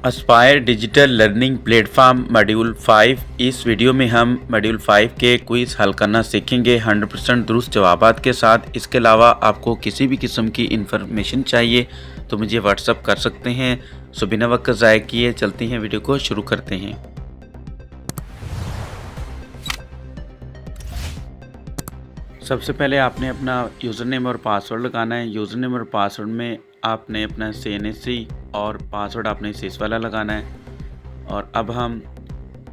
Aspire digital learning platform module 5। इस video में हम मॉड्यूल 5 के क्विज़ हल करना सीखेंगे 100% दुरुस्त जवाबात के साथ। इसके अलावा आपको किसी भी किस्म की इन्फॉर्मेशन चाहिए तो मुझे व्हाट्सअप कर सकते हैं। सो बिना वक्त ज़ाय किए चलते हैं, वीडियो को शुरू करते हैं। सबसे पहले आपने अपना यूज़र नेम और पासवर्ड लगाना है। यूज़र नेम और पासवर्ड में आपने अपना CNSC और पासवर्ड आपने सिस वाला लगाना है। और अब हम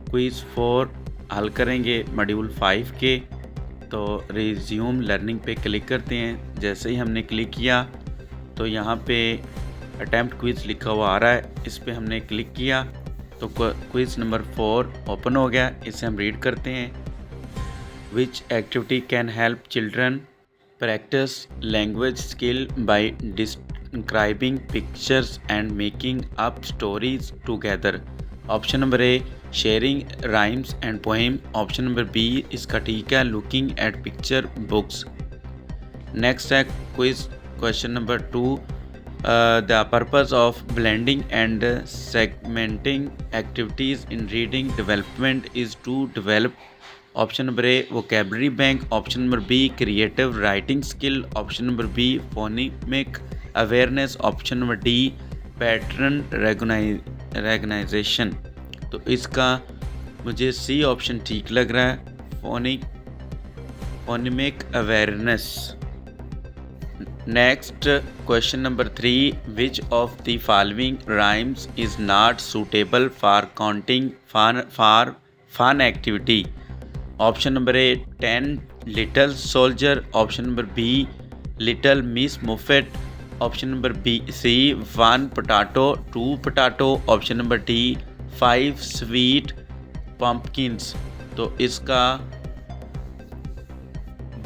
क्विज़ 4 हल करेंगे मॉड्यूल 5 के। तो रिज्यूम लर्निंग पे क्लिक करते हैं। जैसे ही हमने क्लिक किया तो यहाँ पे अटैम्प्ट क्विज़ लिखा हुआ आ रहा है, इस पे हमने क्लिक किया तो क्विज़ नंबर 4 ओपन हो गया। इसे हम रीड करते हैं। Which activity can help children practice language skill by describing pictures and making up stories together? Option number A, sharing rhymes and poem. Option number B, इसका ठीक है, looking at picture books. Next है quiz question number 2. The purpose of blending and segmenting activities in reading development is to develop. Option number A, vocabulary bank. Option number B, creative writing skill. Option number B, phonemic awareness. Option number D, pattern recognition. तो इसका मुझे C option ठीक लग रहा है, phonemic awareness. Next question number 3, which of the following rhymes is not suitable for counting for fun activity? Option number A, 10 little soldier. Option number B, little Miss Muffet. Option number B, C, 1 potato, 2 potato. Option number D, 5 sweet pumpkins. तो इसका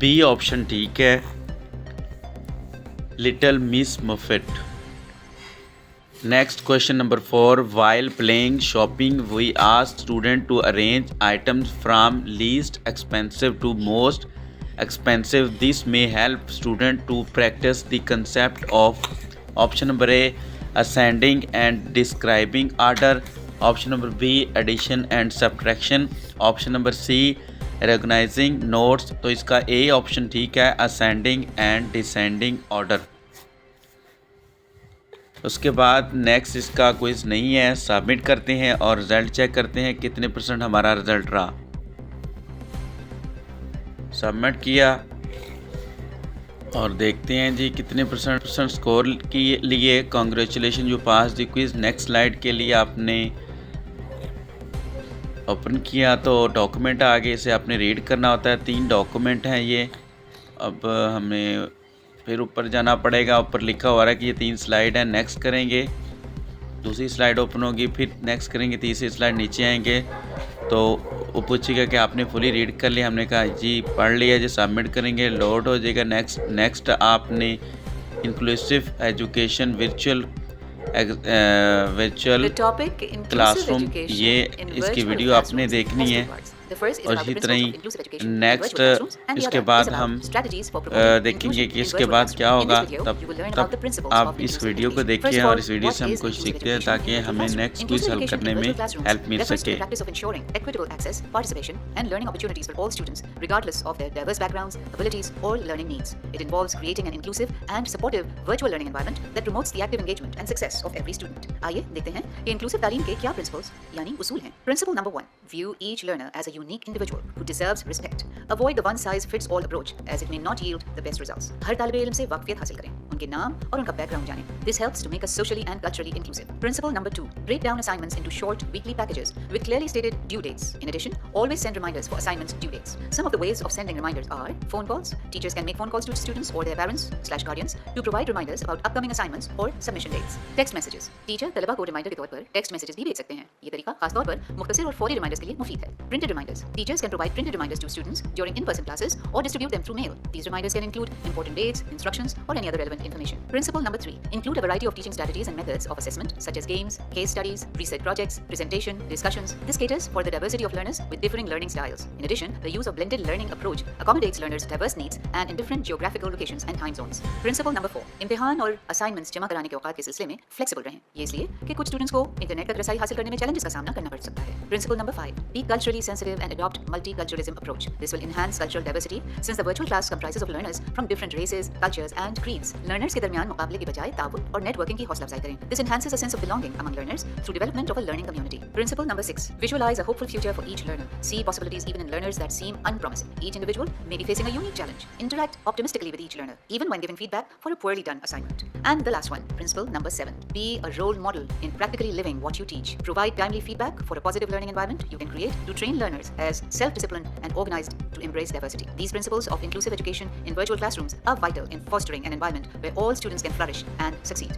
B option ठीक है, little Miss Muffet. Next question number 4, while playing shopping we ask student to arrange items from least expensive to most expensive. This may help student to practice the concept of. Option number A, ascending and describing order. Option number B, addition and subtraction. Option number C, recognizing notes. तो इसका A option ठीक है, ascending and descending order। उसके बाद next इसका quiz नहीं है, submit करते हैं और रिज़ल्ट चेक करते हैं कितने % हमारा रिज़ल्ट रहा। सबमिट किया और देखते हैं जी कितने % स्कोर के लिए। Congratulation you pass the quiz. Next slide के लिए आपने ओपन किया तो डॉक्यूमेंट आगे इसे आपने रीड करना होता है। 3 डॉक्यूमेंट हैं ये। अब हमें फिर ऊपर जाना पड़ेगा। ऊपर लिखा हुआ है कि ये 3 स्लाइड है। नेक्स्ट करेंगे, दूसरी स्लाइड ओपन होगी, फिर नेक्स्ट करेंगे, तीसरी स्लाइड, नीचे आएंगे तो वो पूछेगा कि आपने फुली रीड कर लिया। हमने कहा जी पढ़ लिया जी, सबमिट करेंगे, लोड हो जाएगा। नेक्स्ट आपने इंक्लूसिव एजुकेशन वर्चुअल क्लासरूम, ये इसकी वीडियो आपने देखनी है। और इसी तरह ही नेक्स्ट इसके बाद हम देखेंगे कि इसके बाद क्या होगा। तब आप इस वीडियो को देखिए और इस वीडियो से हम कुछ सीखते हैं ताकि हमें नेक्स्ट क्विज हल करने में हेल्प मिल सके। आइए देखते हैं कि इंक्लूसिव तालीम के क्या प्रिंसिपल्स यानी उसूल हैं। Principle number 1, view each learner as a unique individual who deserves respect. Avoid the one-size-fits-all approach as it may not yield the best results. हर तालिबे इल्म से वाकफियत हासिल करें, उनके नाम और उनका बैकग्राउंड जानें. This helps to make us socially and culturally inclusive. Principle number 2, break down assignments into short weekly packages with clearly stated due dates. In addition, always send reminders for assignments due dates. Some of the ways of sending reminders are phone calls. Teachers can make phone calls to students or their parents/guardians to provide reminders about upcoming assignments or submission dates. Text messages. Teacher तलबा को reminder के तौर पर text messages भी भेज सकते हैं। ये तरीका खास तौर पर मुख्तसर और फौरी रिमाइंडर्स के लिए मुफीद है। Printed reminders. Teachers can provide printed reminders to students during in-person classes or distribute them through mail. These reminders can include important dates, instructions, or any other relevant relevant information. Principle number 3. Include a variety of teaching strategies and methods of assessment, such as games, case studies, research projects, presentation, discussions. This caters for the diversity of learners with differing learning styles. In addition, the use of blended learning approach accommodates learners' diverse needs and in different geographical locations and time zones. Principle number 4. इम्तिहान और assignments जमा कराने के औकात के सिलसिले में flexible रहें। ये इसलिए कि कुछ स्टूडेंट्स को इंटरनेट तक रसाई हासिल करने में चैलेंजेस का सामना करना पड़ सकता है। Principle number 5. Be culturally sensitive and adopt multiculturalism approach. This will enhance cultural diversity since the virtual class comprises of learners from different races, cultures and creeds. Learners के दरमियान मुकाबले की बजाय ताबुत और नेटवर्किंग की हौसला अफजाई करें. This enhances a sense of belonging among learners through development of a learning community. Principle number 6. Visualize a hopeful future for each learner. See possibilities even in learners that seem unpromising. Each individual may be facing a unique challenge. Interact optimistically with each learner, even when giving feedback for a poorly done assignment. And the last one, principle number 7. Be a role model in practically living what you teach. Provide timely feedback for a positive learning environment you can create to train learners as self-disciplined and organized to embrace diversity. These principles of inclusive education in virtual classrooms are vital in fostering an environment where all students can flourish and succeed.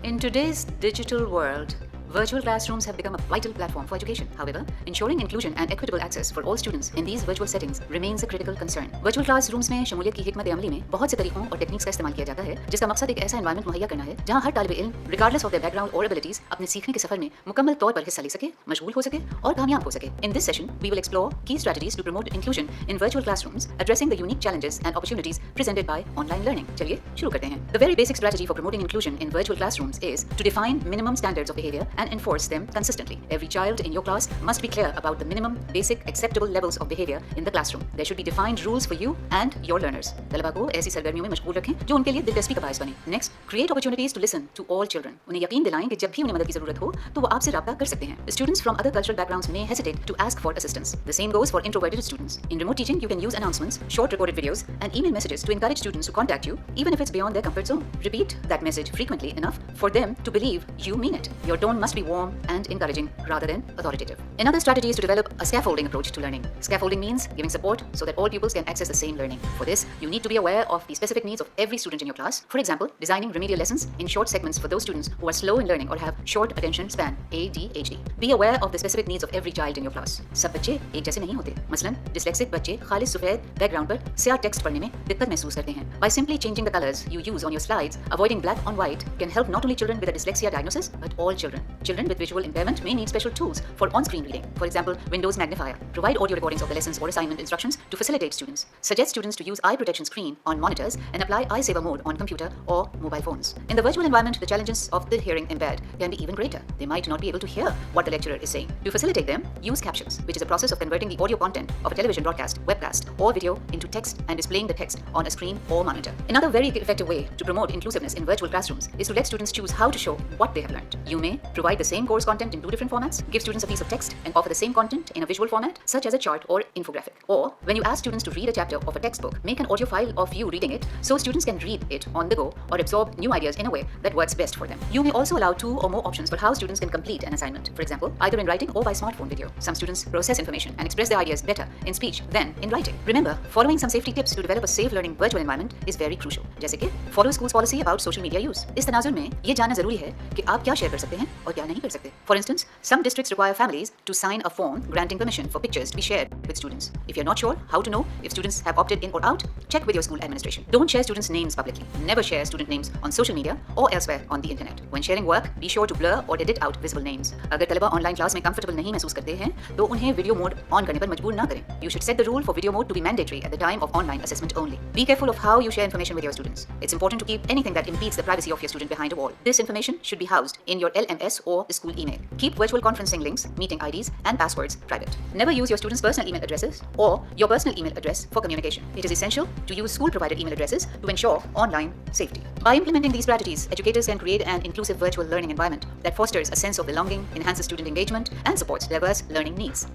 In today's digital world, virtual classrooms have become a vital platform for education. However, ensuring inclusion and equitable access for all students in these virtual settings remains a critical concern. Virtual classrooms में शमूलियत की हिकमत अमली में बहुत से तरीकों और टेक्निक्स का इस्तेमाल किया जाता है, जिसका मकसद एक ऐसा एनवायरनमेंट मुहैया करना है जहां हर तालिब इल्म regardless of their background or abilities अपने सीखने के सफर में मुकम्मल तौर पर हिस्सा ले सके, मशगूल हो सके और कामयाब हो सके. In this session, we will explore key strategies to promote inclusion in virtual classrooms, addressing the unique challenges and opportunities presented by online learning. चलिए शुरू करते हैं. The very basic strategy for promoting inclusion in virtual classrooms is to define minimum standards of behavior and enforce them consistently. Every child in your class must be clear about the minimum basic acceptable levels of behavior in the classroom. There should be defined rules for you and your learners. तलबा को ऐसी सरगर्मियों में मशगूल रखें जो उनके लिए दिलचस्पी का बायस बने. Next, create opportunities to listen to all children. उन्हें यकीन दिलाएं कि जब भी उन्हें मदद की जरूरत हो तो वो आपसे राब्ता कर सकते हैं. Students from other cultural backgrounds may hesitate to ask for assistance. The same goes for introverted students. In remote teaching, you can use announcements, short recorded videos, and email messages to encourage students to contact you, even if it's beyond their comfort zone. Repeat that message frequently enough for them to believe you mean it. Your tone must be warm and encouraging rather than authoritative. Another strategy is to develop a scaffolding approach to learning. Scaffolding means giving support so that all pupils can access the same learning. For this, you need to be aware of the specific needs of every student in your class. For example, designing remedial lessons in short segments for those students who are slow in learning or have short attention span (ADHD). Be aware of the specific needs of every child in your class. सब बच्चे एक जैसे नहीं होते. मसलन, dyslexic बच्चे खालिस सफेद बैकग्राउंड पर स्याह टेक्स्ट पढ़ने में दिक्कत महसूस करते हैं. By simply changing the colors you use on your slides, avoiding black on white can help not only children with a dyslexia diagnosis but all children. Children with visual impairment may need special tools for on-screen reading. For example, Windows Magnifier. Provide audio recordings of the lessons or assignment instructions to facilitate students. Suggest students to use eye protection screen on monitors and apply eye saver mode on computer or mobile phones. In the virtual environment, the challenges of the hearing impaired can be even greater. They might not be able to hear what the lecturer is saying. To facilitate them, use captions, which is a process of converting the audio content of a television broadcast, webcast, or video into text and displaying the text on a screen or monitor. Another very effective way to promote inclusiveness in virtual classrooms is to let students choose how to show what they have learned. You may provide the same course content in two different formats, give students a piece of text, and offer the same content in a visual format, such as a chart or infographic. Or, when you ask students to read a chapter of a textbook, make an audio file of you reading it so students can read it on the go or absorb new ideas in a way that works best for them. You may also allow 2 or more options for how students can complete an assignment. For example, either in writing or by smartphone video. Some students process information and express their ideas better in speech than in writing. Remember, following some safety tips to develop a safe learning virtual environment is very crucial. जैसे कि follow school's policy about social media use. इस तनाजुर में ये जानना जरूरी है कि आप क्या शेयर कर सकते हैं और क्या नहीं कर सकते. For instance, some districts require families to sign a form granting permission for pictures to be shared with students. If you're not sure how to know if students have opted in or out, check with your school administration. Don't share students' names publicly. Never share student names on social media or elsewhere on the internet. When sharing work, be sure to blur or edit out visible names. अगर तलबा online class में comfortable नहीं महसूस करते हैं तो उन्हें video mode on करने पर मजबूर ना करें. You should set the rule for video mode to be mandatory at the time of online assessment only. Be careful of how you share information with your students. It's important to keep anything that impedes the privacy of your student behind a wall. This information should be housed in your LMS or school email. Keep virtual conferencing links, meeting IDs, and passwords private. Never use your students' personal email addresses or your personal email address for communication. It is essential to use school-provided email addresses to ensure online safety. By implementing these strategies, educators can create an inclusive virtual learning environment that fosters a sense of belonging, enhances student engagement, and supports diverse learning needs.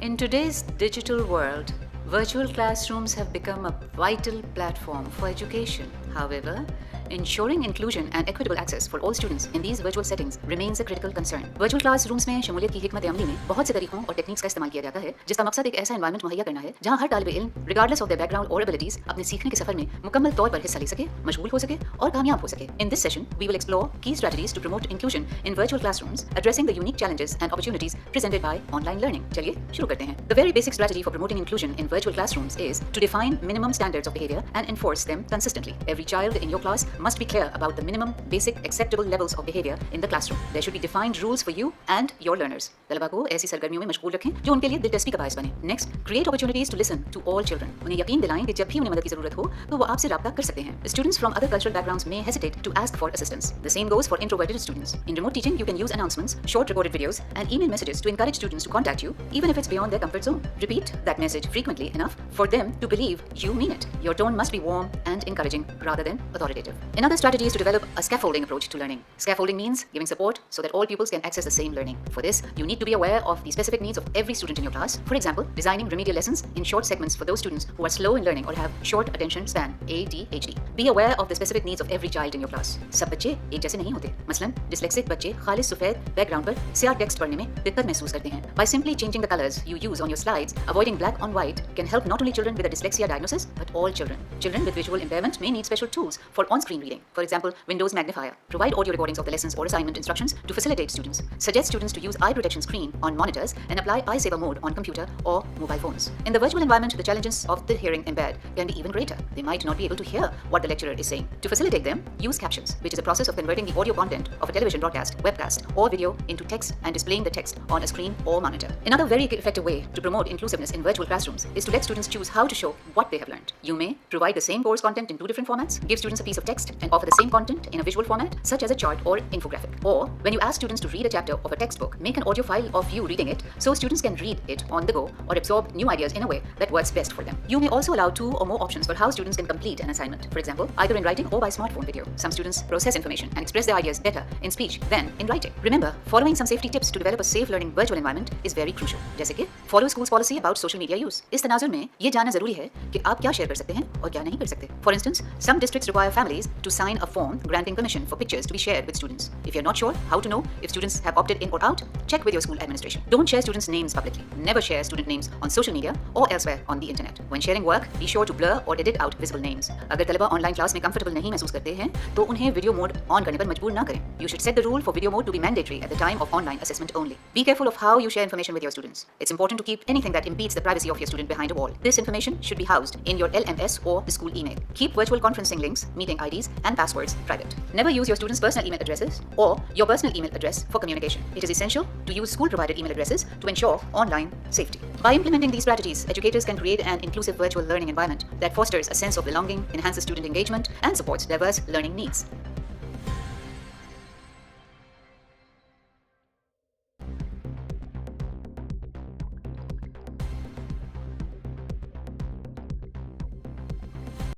In today's digital world, virtual classrooms have become a vital platform for education. However, ensuring inclusion and equitable access for all students in these virtual settings remains a critical concern. Virtual classrooms में शमूलियत की हिकमत अमली में बहुत से तरीकों और टेक्निक्स का इस्तेमाल किया जाता है, जिसका मकसद एक ऐसा एनवायरनमेंट मुहैया करना है जहां हर तालिब इल्म रिगार्डलेस ऑफ देयर बैकग्राउंड और एबिलिटीज अपने सीखने के सफर में मुकम्मल तौर पर हिस्सा ले सके, मशगूल हो सके और कामयाब हो सके. In this session, we will explore key strategies to promote inclusion in virtual classrooms, addressing the unique challenges and opportunities presented by online learning. चलिए शुरू करते हैं. The very basic strategy for promoting inclusion in virtual classrooms is to define minimum standards of behavior and enforce them consistently. Every child in your class must be clear about the minimum basic acceptable levels of behavior in the classroom. There should be defined rules for you and your learners. तलबा को ऐसी सरगर्मियों में मशगूल रखें जो उनके लिए दिलचस्पी का बायस बने. Next, create opportunities to listen to all children. उन्हें यकीन दिलाएं कि जब भी उन्हें मदद की जरूरत हो तो वो आपसे राब्ता कर सकते हैं. Students from other cultural backgrounds may hesitate to ask for assistance. The same goes for introverted students. In remote teaching, you can use announcements, short recorded videos, and email messages to encourage students to contact you, even if it's beyond their comfort zone. Repeat that message frequently enough for them to believe you mean it. Your tone must be warm and encouraging rather than authoritative. Another strategy is to develop a scaffolding approach to learning. Scaffolding means giving support so that all pupils can access the same learning. For this, you need to be aware of the specific needs of every student in your class. For example, designing remedial lessons in short segments for those students who are slow in learning or have short attention span (ADHD). Be aware of the specific needs of every child in your class. सब बच्चे एक जैसे नहीं होते. मसलन, dyslexic बच्चे खालिस सफेद बैकग्राउंड पर स्याह टेक्स्ट पढ़ने में दिक्कत महसूस करते हैं. By simply changing the colors you use on your slides, avoiding black on white can help not only children with a dyslexia diagnosis but all children. Children with visual impairment may need special tools for on-screen reading. For example, Windows Magnifier. Provide audio recordings of the lessons or assignment instructions to facilitate students. Suggest students to use eye protection screen on monitors and apply eye saver mode on computer or mobile phones. In the virtual environment, the challenges of the hearing impaired can be even greater. They might not be able to hear what the lecturer is saying. To facilitate them, use captions, which is a process of converting the audio content of a television broadcast, webcast, or video into text and displaying the text on a screen or monitor. Another very effective way to promote inclusiveness in virtual classrooms is to let students choose how to show what they have learned. You may provide the same course content in two different formats, give students a piece of text, and offer the same content in a visual format, such as a chart or infographic. Or, when you ask students to read a chapter of a textbook, make an audio file of you reading it so students can read it on the go or absorb new ideas in a way that works best for them. You may also allow 2 or more options for how students can complete an assignment. For example, either in writing or by smartphone video. Some students process information and express their ideas better in speech than in writing. Remember, following some safety tips to develop a safe learning virtual environment is very crucial. जैसे कि follow school's policy about social media use. इस तनाजुर में ये जानना जरूरी है कि आप क्या शेयर कर सकते हैं और क्या नहीं कर सकते. For instance, some districts require families to sign a form granting permission for pictures to be shared with students. If you're not sure how to know if students have opted in or out, check with your school administration. Don't share students' names publicly. Never share student names on social media or elsewhere on the internet. When sharing work, be sure to blur or edit out visible names. अगर तलबा online class में comfortable नहीं महसूस करते हैं तो उन्हें video mode on करने पर मजबूर ना करें. You should set the rule for video mode to be mandatory at the time of online assessment only. Be careful of how you share information with your students. It's important to keep anything that impedes the privacy of your student behind a wall. This information should be housed in your LMS or the school email. Keep virtual conferencing links, meeting IDs, and passwords private. Never use your students' personal email addresses or your personal email address for communication. It is essential to use school-provided email addresses to ensure online safety. By implementing these strategies, educators can create an inclusive virtual learning environment that fosters a sense of belonging, enhances student engagement, and supports diverse learning needs.